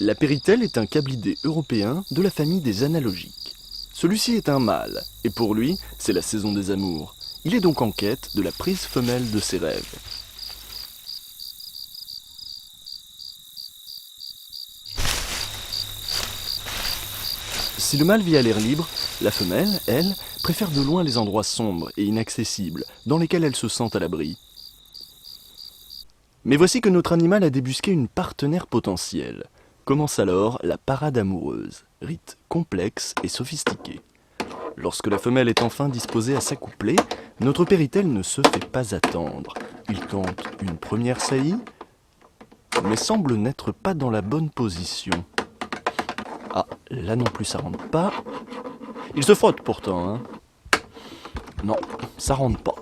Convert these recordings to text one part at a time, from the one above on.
La Péritel est un câblidé européen de la famille des analogiques. Celui-ci est un mâle, et pour lui, c'est la saison des amours. Il est donc en quête de la prise femelle de ses rêves. Si le mâle vit à l'air libre, la femelle, elle, préfère de loin les endroits sombres et inaccessibles, dans lesquels elle se sent à l'abri. Mais voici que notre animal a débusqué une partenaire potentielle. Commence alors la parade amoureuse, rite complexe et sophistiqué. Lorsque la femelle est enfin disposée à s'accoupler, notre Péritel ne se fait pas attendre. Il tente une première saillie, mais semble n'être pas dans la bonne position. Ah, là non plus ça rentre pas. Il se frotte pourtant, hein. Non, ça rentre pas.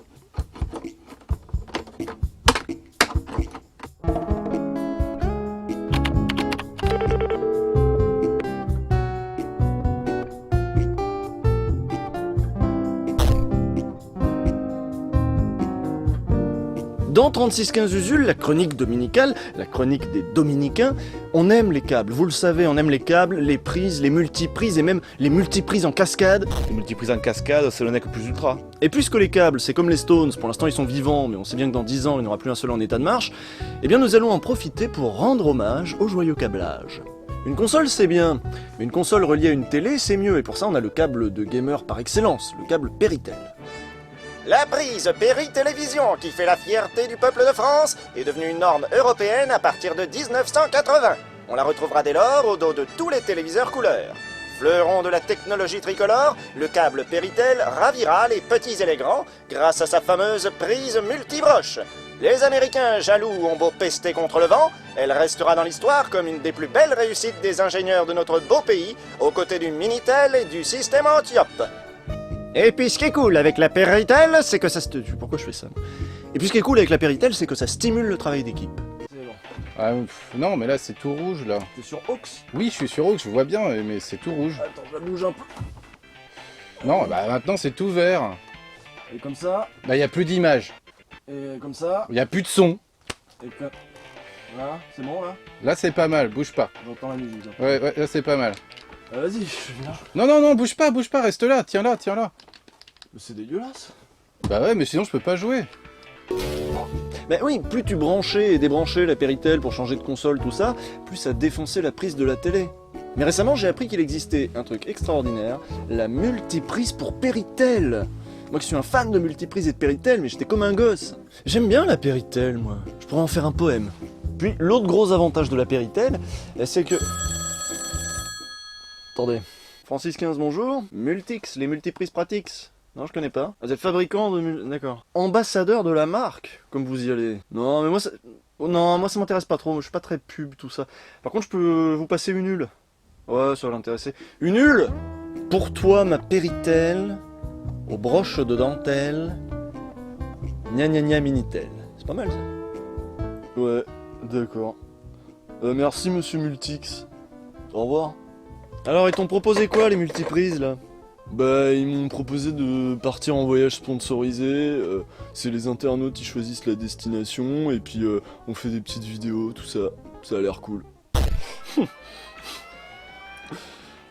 Dans 3615 Usul, la chronique dominicale, la chronique des dominicains, on aime les câbles, vous le savez, on aime les câbles, les prises, les multiprises et même les multiprises en cascade. Les multiprises en cascade, c'est le nec plus ultra. Et puisque les câbles, c'est comme les Stones, pour l'instant ils sont vivants, mais on sait bien que dans 10 ans il n'y aura plus un seul en état de marche, eh bien nous allons en profiter pour rendre hommage au joyeux câblage. Une console c'est bien, mais une console reliée à une télé c'est mieux, et pour ça on a le câble de gamer par excellence, le câble Péritel. La prise Péri-Télévision, qui fait la fierté du peuple de France, est devenue une norme européenne à partir de 1980. On la retrouvera dès lors au dos de tous les téléviseurs couleurs. Fleuron de la technologie tricolore, le câble Péritel ravira les petits et les grands grâce à sa fameuse prise multibroche. Les Américains jaloux ont beau pester contre le vent, elle restera dans l'histoire comme une des plus belles réussites des ingénieurs de notre beau pays, aux côtés du Minitel et du système Antiope. Et puis ce qui est cool avec la Péritel, c'est que ça... Pourquoi je fais ça? Et puis ce qui est cool avec la Péritel, c'est que ça stimule le travail d'équipe. Ah, non, mais là c'est tout rouge là. T'es sur Aux? Oui, je suis sur Aux, je vois bien, mais c'est tout rouge. Attends, je la bouge un peu. Non, bah maintenant c'est tout vert. Et comme ça, Bah y a plus d'image, et comme ça, y a plus de son. et que... Voilà, c'est bon là? Là c'est pas mal, bouge pas. J'entends la musique. Ouais, là c'est pas mal. Vas-y, je viens. Non, bouge pas, reste là, tiens là. Mais c'est dégueulasse. Bah ouais, mais sinon je peux pas jouer. Bah oui, plus tu branchais et débranchais la Péritel pour changer de console, tout ça, plus ça défonçait la prise de la télé. Mais récemment, j'ai appris qu'il existait un truc extraordinaire, la multiprise pour Péritel. Moi qui suis un fan de multiprise et de Péritel, mais j'étais comme un gosse. J'aime bien la Péritel, moi. Je pourrais en faire un poème. Puis l'autre gros avantage de la Péritel, c'est que... Attendez. Francis 15, bonjour. Multix, les multiprises Pratix. Non, je connais pas. Vous êtes fabricant de... D'accord. Ambassadeur de la marque, comme vous y allez. Non, mais moi, ça... Non, moi ça m'intéresse pas trop. Je suis pas très pub, tout ça. Par contre, je peux vous passer une hulle. Ouais, ça va l'intéresser. Une hulle pour toi, ma Péritel, aux broches de dentelle, gna gna gna Minitel. C'est pas mal, ça. Ouais, d'accord. Merci, monsieur Multix. Au revoir. Alors, ils t'ont proposé quoi, les multiprises, là? Bah, ils m'ont proposé de partir en voyage sponsorisé, c'est les internautes qui choisissent la destination, et puis on fait des petites vidéos, tout ça. Ça a l'air cool.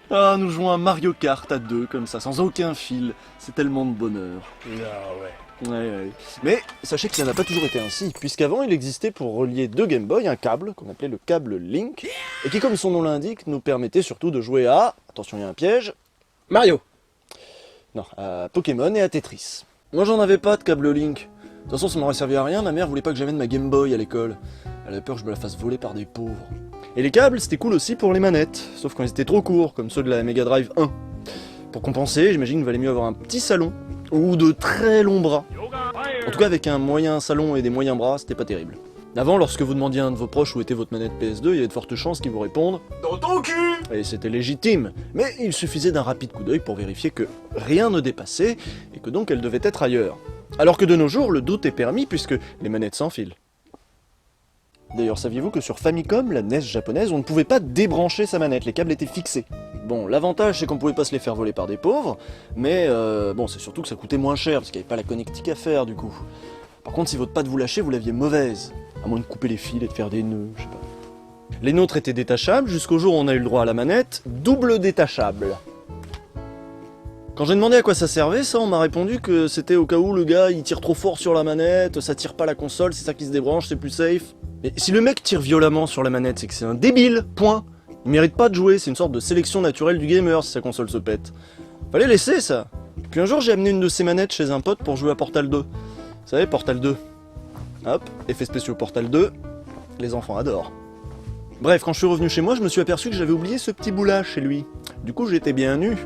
Ah, nous jouons à Mario Kart à deux, comme ça, sans aucun fil. C'est tellement de bonheur. Ah ouais. Ouais. Mais sachez que ça n'a pas toujours été ainsi, puisqu'avant il existait pour relier deux Game Boy un câble, qu'on appelait le câble Link, et qui, comme son nom l'indique, nous permettait surtout de jouer à... Attention, il y a un piège... Mario. Non, à Pokémon et à Tetris. Moi j'en avais pas de câble Link. De toute façon ça m'aurait servi à rien, ma mère voulait pas que j'amène ma Game Boy à l'école. Elle avait peur que je me la fasse voler par des pauvres. Et les câbles c'était cool aussi pour les manettes, sauf quand ils étaient trop courts, comme ceux de la Mega Drive 1. Pour compenser, j'imagine qu'il valait mieux avoir un petit salon, ou de très longs bras. En tout cas avec un moyen salon et des moyens bras, c'était pas terrible. Avant, lorsque vous demandiez à un de vos proches où était votre manette PS2, il y avait de fortes chances qu'ils vous répondent « Dans ton cul !» Et c'était légitime, mais il suffisait d'un rapide coup d'œil pour vérifier que rien ne dépassait, et que donc elle devait être ailleurs. Alors que de nos jours, le doute est permis puisque les manettes s'enfilent. D'ailleurs, saviez-vous que sur Famicom, la NES japonaise, on ne pouvait pas débrancher sa manette, les câbles étaient fixés. Bon, l'avantage c'est qu'on pouvait pas se les faire voler par des pauvres, mais bon, c'est surtout que ça coûtait moins cher, parce qu'il n'y avait pas la connectique à faire du coup. Par contre, si votre patte vous lâchait, vous l'aviez mauvaise. À moins de couper les fils et de faire des nœuds, je sais pas. Les nôtres étaient détachables jusqu'au jour où on a eu le droit à la manette, double détachable. Quand j'ai demandé à quoi ça servait, ça, on m'a répondu que c'était au cas où le gars il tire trop fort sur la manette, ça tire pas la console, c'est ça qui se débranche, c'est plus safe. Mais si le mec tire violemment sur la manette, c'est que c'est un débile, point. Il mérite pas de jouer, c'est une sorte de sélection naturelle du gamer si sa console se pète. Fallait laisser ça. Puis un jour j'ai amené une de ces manettes chez un pote pour jouer à Portal 2. Vous savez, Portal 2. Hop, effets spéciaux Portal 2, les enfants adorent. Bref, quand je suis revenu chez moi, je me suis aperçu que j'avais oublié ce petit bout-là chez lui. Du coup, j'étais bien nu.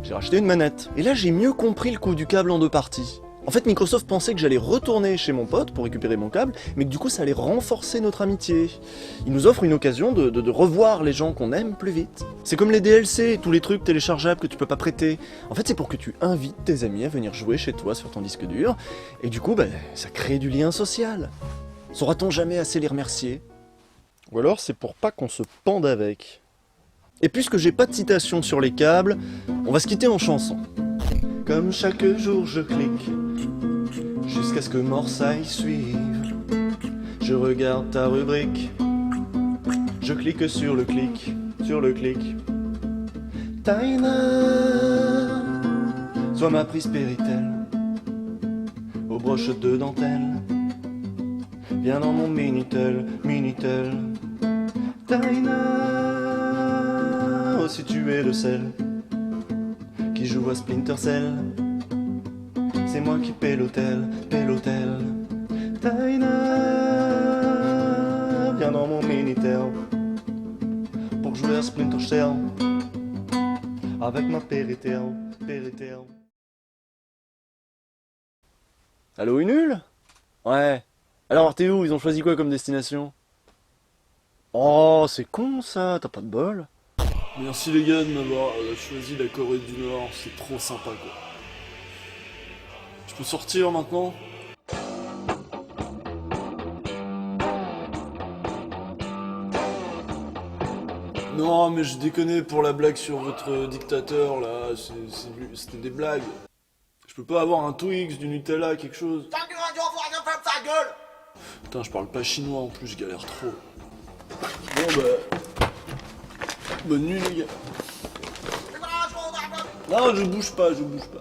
J'ai racheté une manette. Et là, j'ai mieux compris le coup du câble en deux parties. En fait, Microsoft pensait que j'allais retourner chez mon pote pour récupérer mon câble, mais que du coup, ça allait renforcer notre amitié. Il nous offre une occasion de revoir les gens qu'on aime plus vite. C'est comme les DLC, tous les trucs téléchargeables que tu peux pas prêter. En fait, c'est pour que tu invites tes amis à venir jouer chez toi sur ton disque dur, et du coup, ça crée du lien social. Saura-t-on jamais assez les remercier? Ou alors, c'est pour pas qu'on se pende avec. Et puisque j'ai pas de citation sur les câbles, on va se quitter en chanson. Comme chaque jour je clique, jusqu'à ce que Morsaille suive. Je regarde ta rubrique, je clique sur le clic, sur le clic. Taina, sois ma prise Péritel, aux broches de dentelle. Viens dans mon Minitel, Minitel. Taina, oh si tu es le sel qui joue à Splinter Cell, c'est moi qui paie l'hôtel, paie l'hôtel. Taina, viens dans mon Minitel pour jouer à Splinter Cell avec ma Péritel, Péritel. Allô, une nulle? Ouais. Alors, t'es où? Ils ont choisi quoi comme destination? Oh, c'est con ça, t'as pas de bol. Merci les gars de m'avoir choisi la Corée du Nord, c'est trop sympa quoi. Je peux sortir maintenant? Non mais je déconnais pour la blague sur votre dictateur là, c'était des blagues. Je peux pas avoir un Twix, du Nutella, quelque chose? Putain, je parle pas chinois en plus, je galère trop. Bon bonne nuit les gars. Non, je bouge pas, je bouge pas.